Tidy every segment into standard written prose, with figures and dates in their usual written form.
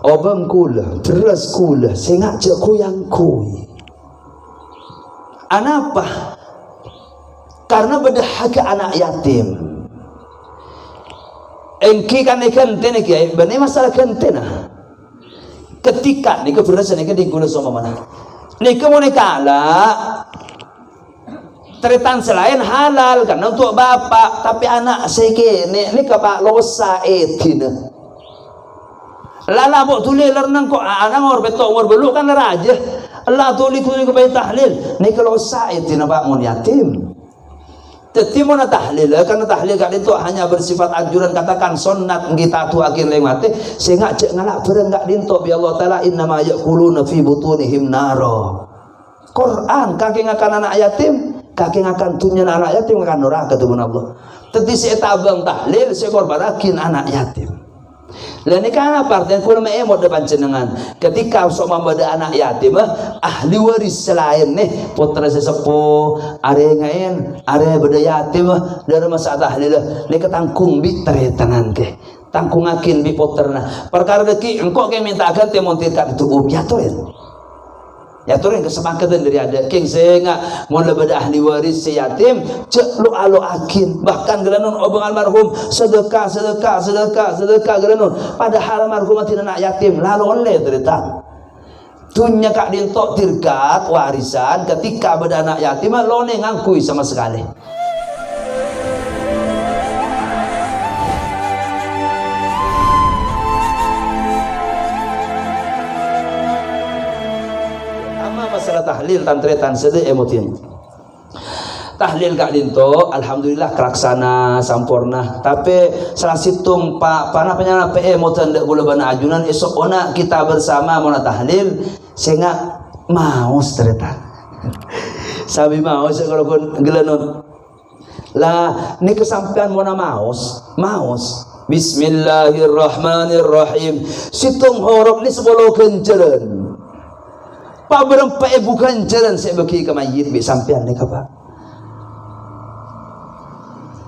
obeng kula terus kula sengak cek kuyang kui anapa karena berdahaka anak yatim engki kan ikan tena kiai bani masalah kentena ketika nika berasa nika diguna sama mana nika mau nikala teritan selain halal karena untuk bapak tapi anak seke nika pak losa etina lala bok tuli lernan kok anak ngor betok ngor belu kan raja Allah tuli tuli ke bayi tahlil nika losa etina pak mun yatim Tetimu na tahlil, karena tahlil kali itu hanya bersifat anjuran katakan sunnat kita tu akhir lemate sehingga cek ngalak berenggak dinto bi Allah taala innama yaquluna fi butunihim naro. Quran kaki ngakan anak yatim, kaki ngakan tunya anak yatim ngakan neraka tu Allah. Teti si eta abang tahlil si korbarakin anak yatim. Lah ini kan apa artinya kula emot depan jenengan ketika sok membada anak yatim ahli waris selain nih putra sesepuh are ngain are beda yatim dari masa tahlil ni ketangkung bi teretangan ke tangkungakin bi puterna perkara deki engkau ke minta ganti montirkan itu ya tuh ya turun kesepakatan dari ada king sehingga mau lebih ahli waris si yatim cek lu alo akin bahkan gelanun obeng almarhum sedekah gelanun padahal almarhum tidak anak yatim lalu oleh cerita tunya kak dintok tirkat warisan ketika beda anak yatim lo ne ngangkui sama sekali. Masalah tahlil tantretan sede emotin tahlil kak dinto alhamdulillah kelaksana sampurna tapi salah situng pak panah penyana pe emotan dek gula bana ajunan esok ona kita bersama mana tahlil sehingga maus tretan sabi maus kalau kon gelanun lah ni kesampean mana maus bismillahirrahmanirrahim situng huruf ni sebolo kenceran Pak berempat bukan jalan saya bagi ke mayit bi sampean ni apa?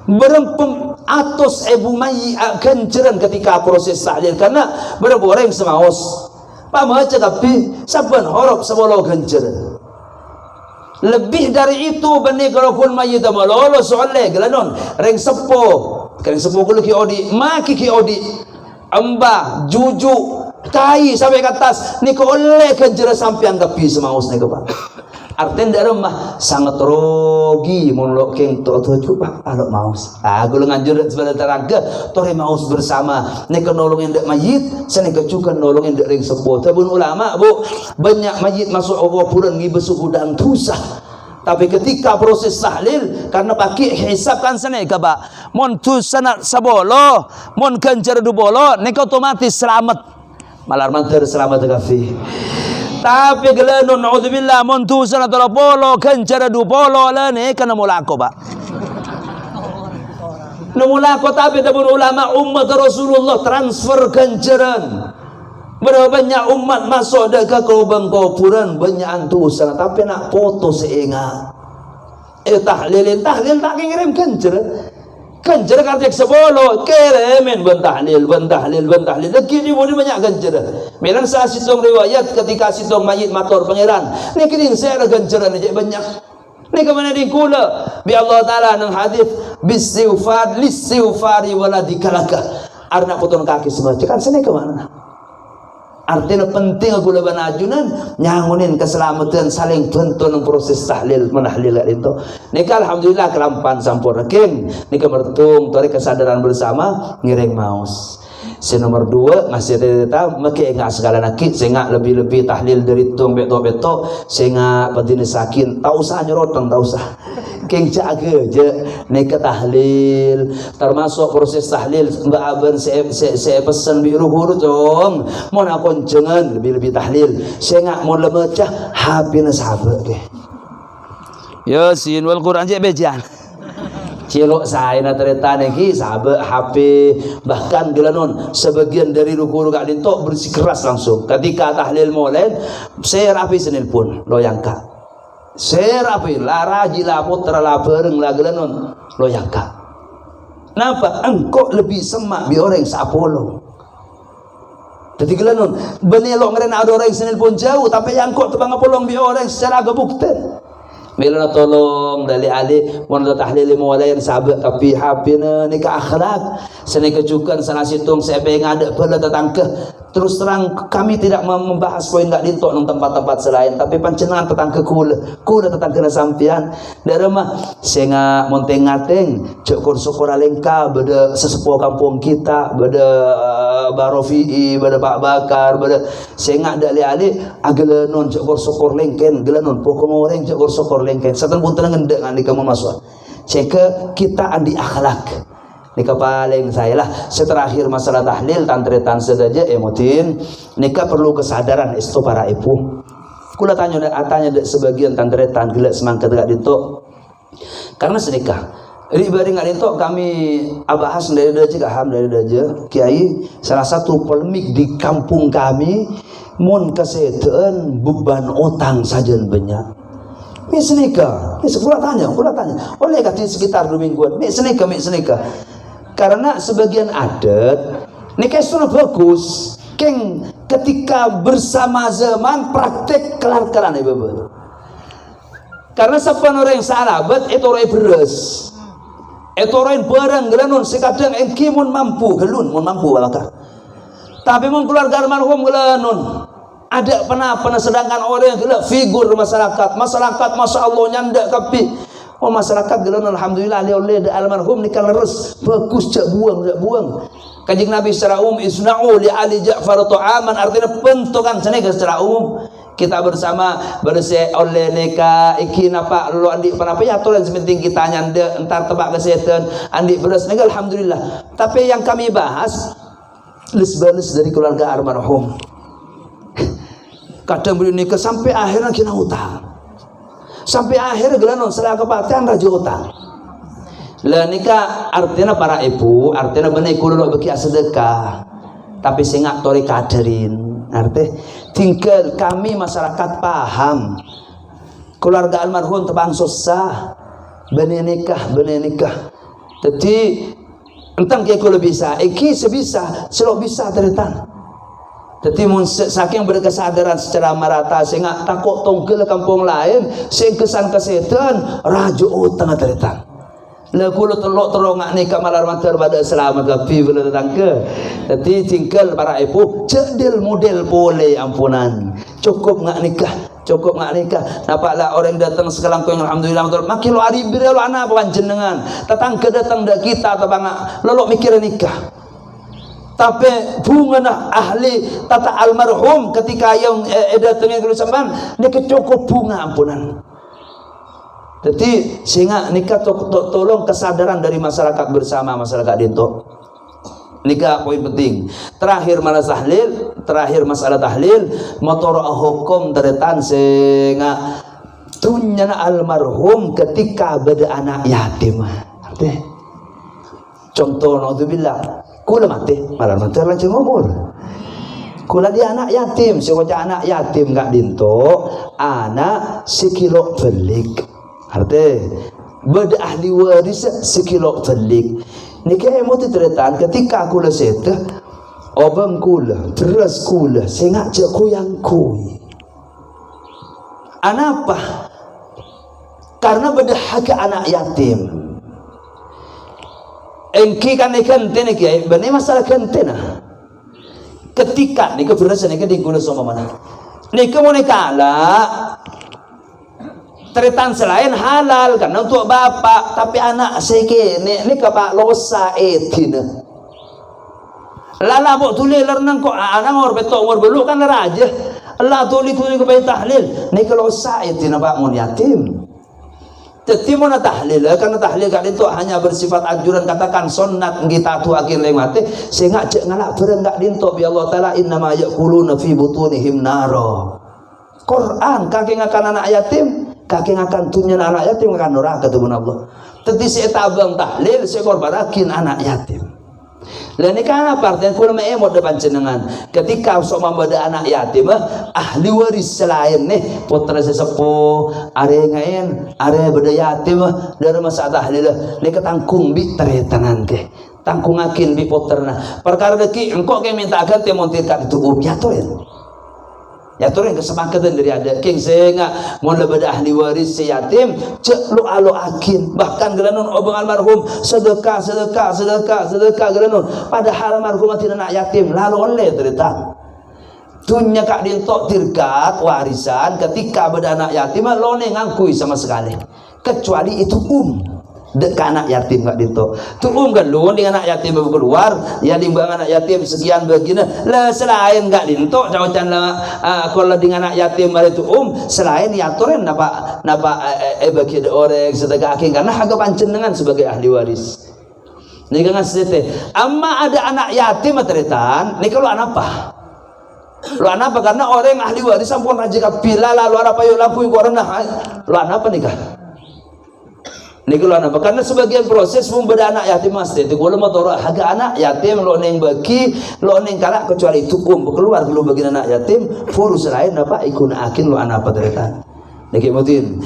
Berempat atas ibu mayit akan jalan ketika proses tahlil karena berapa orang semaus. Pak maca tapi saban huruf sebolo ganjaran. Lebih dari itu bani kalau kun mayit malolo soalnya gelanon reng sepo kalau ki odi maki ki odi amba juju kai sampai ke atas ni ko oleh kejar sampean kapi semaus ni pak artinya dari rumah sangat rogi monlok keng to coba alok maus aku nganjur sebentar teraga tore maus bersama ni ko nolongin dek mayit seni ko juga nolongin dek ring sepo tabun ulama bu banyak mayit masuk Allah pulang ngi besuk udang tusah tapi ketika proses tahlil karena pakai hisab kan seni ka ba mon tu sanat sabolo mon kencer du bolo ni otomatis selamat malar mantar selamat kafi tapi gelanun naudzubillah montu sana polo kencara du polo lane kana mulako ba no mulako tapi tabun ulama umat Rasulullah transfer kencaran berapa banyak umat masuk dak ke kubang kuburan banyak antu sana tapi nak foto seingat tahlil tak ngirim kencaran Kanjera kartek sebolo keremen bentahlil lagi ni boleh banyak kanjera memang saat situng riwayat ketika situng mayit matur pangeran ni kini saya ada kanjera ni banyak ni kemana di kula bi Allah taala nang hadis bisiufar lisiufari waladikalaka arna potong kaki semua cekan sini ke mana artinya penting gula banajunan nyangunin keselamatan saling bantu nang proses tahlil menahlil itu nika alhamdulillah kelampan sampurna king nika bertung tori kesadaran bersama ngiring maus si nomor 2 ngasih data make enggak segala nakit sehingga lebih tahlil dari tung beto sehingga penting sakin tak usah nyerotong tak usah king jaga je nika tahlil termasuk proses tahlil mbak aben saya pesan biru huruf dong mau nakon jangan lebih tahlil sehingga mau lemecah habina sahabat ke Yasin wal Quran je bejan cilok saya na tereta neki sahabat HP bahkan gelanon sebagian dari ruku kak dintok bersikeras langsung ketika tahlil molen saya rapi senil pun loyangka saya rapi lara jila putra la bareng la gelanon loyangka napa engkau lebih semak bi orang sapolo Jadi gelanon benelok ngerena ada orang senil pun jauh tapi yang kok tebang polong bi orang secara gebukten. Mila tolong dari ali mun tahlil mawalayan sahabat tapi hapina ni ka akhlak seni kejukan sana situng saya ngada pala tetangke terus terang kami tidak membahas poin enggak dintok nang tempat-tempat selain tapi pancenengan tetangke kula tetangke sampean dari mah senga monteng ngateng cukur syukur alengka beda sesepuh kampung kita beda Barofi beda Pak Bakar beda senga dari ali agelenon cukur syukur lengken gelenon pokok orang cukur syukur lengken satan pun tenang ngendek andi kamu masuk cek kita andi akhlak nikah paling saya lah seterakhir masalah tahlil tantretan saja emotin nikah perlu kesadaran itu para ibu kula tanya sebagian tantretan gila semangka tegak dintok karena senikah ribari nggak dintok kami bahas dari daja kiai salah satu polemik di kampung kami mun kesehatan beban utang saja banyak senikah kula tanya oleh kata sekitar 2 mingguan senikah karena sebagian adat nikah itu bagus keng ketika bersama zaman praktek kelar-kelan ibu karena siapa orang yang salabat itu orang beres itu orang barang gelanon sekadang engkimun mampu gelun mun mampu balaka tapi mun keluarga almarhum gelanon ada pernah sedangkan orang yang gelap figur masyarakat masya Allah nyandak tapi masyarakat gelon alhamdulillah oleh almarhum nikah leres bagus jak buang kanjeng Nabi secara umum isna'u li ali Ja'far ta'aman artinya pentokan senega secara umum kita bersama bersih oleh nikah iki napa lo andi panapa ya tulen sementing kita nyanda entar tebak kesehatan andi beres nega alhamdulillah tapi yang kami bahas les dari keluarga almarhum kadang beli nikah sampai akhirnya kena utang sampai akhir gelanon setelah kepatihan raja utang lah nikah artinya para ibu artinya benar kulo bagi sedekah tapi singak tori kaderin arti tinggal kami masyarakat paham keluarga almarhum tebang susah benar nikah jadi entang kia kulo bisa iki sebisa selok bisa teretan jadi saking berkesadaran secara merata sehingga takut tongkel kampung lain sing kesan kesehatan rajo utang teretan lagu lo telok ngak nikah malar mantar pada selamat tapi boleh datang ke jadi tinggal para ibu cedil model boleh ampunan cukup ngak nikah nampaklah orang datang sekarang kau yang alhamdulillah makin lo ari bira lo anak panjenengan tetangga datang dak kita tabang lo mikir nikah tapi bunga ahli tata almarhum ketika yang datangin ke sampean nikah cukup bunga ampunan jadi sehingga nikah tolong kesadaran dari masyarakat bersama masyarakat dinto nikah poin penting terakhir masalah tahlil motor hukum teretan sehingga tunyana almarhum ketika beda anak yatim contoh naudzubillah kula mati malah mati lanceng umur kula dia anak yatim sekoca anak yatim gak dinto anak sekilo belik arti beda ahli waris sekilo belik nikah emoti teretan ketika kula seteh obang kula terus kula sengak je kuyang kuy anak apa karena beda hak anak yatim engki kan ikan tene kiai benih masalah kentena ketika nikah beres nikah di guna sama mana nikah mau nikah lah teretan selain halal karena untuk bapak tapi anak seke nikah pak losa etina lala bok tulis lernang kok anak ngor betok ngor belu kan raja Allah tulis ke bayi tahlil nikah losa etina pak mun yatim jadi mana tahlil karena tahlil kali itu hanya bersifat anjuran katakan sunnat kita tu akhir lewati sehingga cek ngalak berenggak dinto bi Allah taala innama yaquluna fi butunihim naro Quran kaki ngakan anak yatim kaki ngakan tunyan anak yatim ngakan neraka tu Allah tadi saya tabang tahlil saya korbarakin anak yatim lah ini kan apa artinya kula emot depan jenengan ketika sok membeda anak yatim ahli waris selain nih putra sesepuh are ngain are beda yatim dari masa tahlil ni ketangkung bi teretangan ke tangkungakin bi poterna perkara deki engkau kayak minta akan teh montirkan itu ya turin kesepakatan dari ada king sehingga mau lebih ahli waris si yatim cek lu alo akin bahkan geranun obeng almarhum sedekah geranun padahal almarhum tidak nak yatim lalu oleh cerita tunya kak dintok tirkat warisan ketika beda anak yatim lo ngangkui sama sekali kecuali itu dek anak yatim gak dintok tu kan lo dengan anak yatim baru keluar ya limbang anak yatim sekian begini lah selain gak dintok cawacan lah kalau dengan anak yatim mari tu selain diaturin napa bagi orang sedekah aking karena harga panjenengan sebagai ahli waris ini kan sete amma ada anak yatim materitan ini kalau anak apa lu anak apa karena orang yang ahli waris sampun raja kapila lalu apa yuk lampu yang corona lu anak apa nikah ini kalau anak karena sebagian proses membeda anak yatim mas itu kalau mau taruh harga anak yatim lo neng bagi lo neng kalak kecuali itu keluar kalau bagi anak yatim furus lain apa ikut akin lo anak apa terdekat. Niki mutin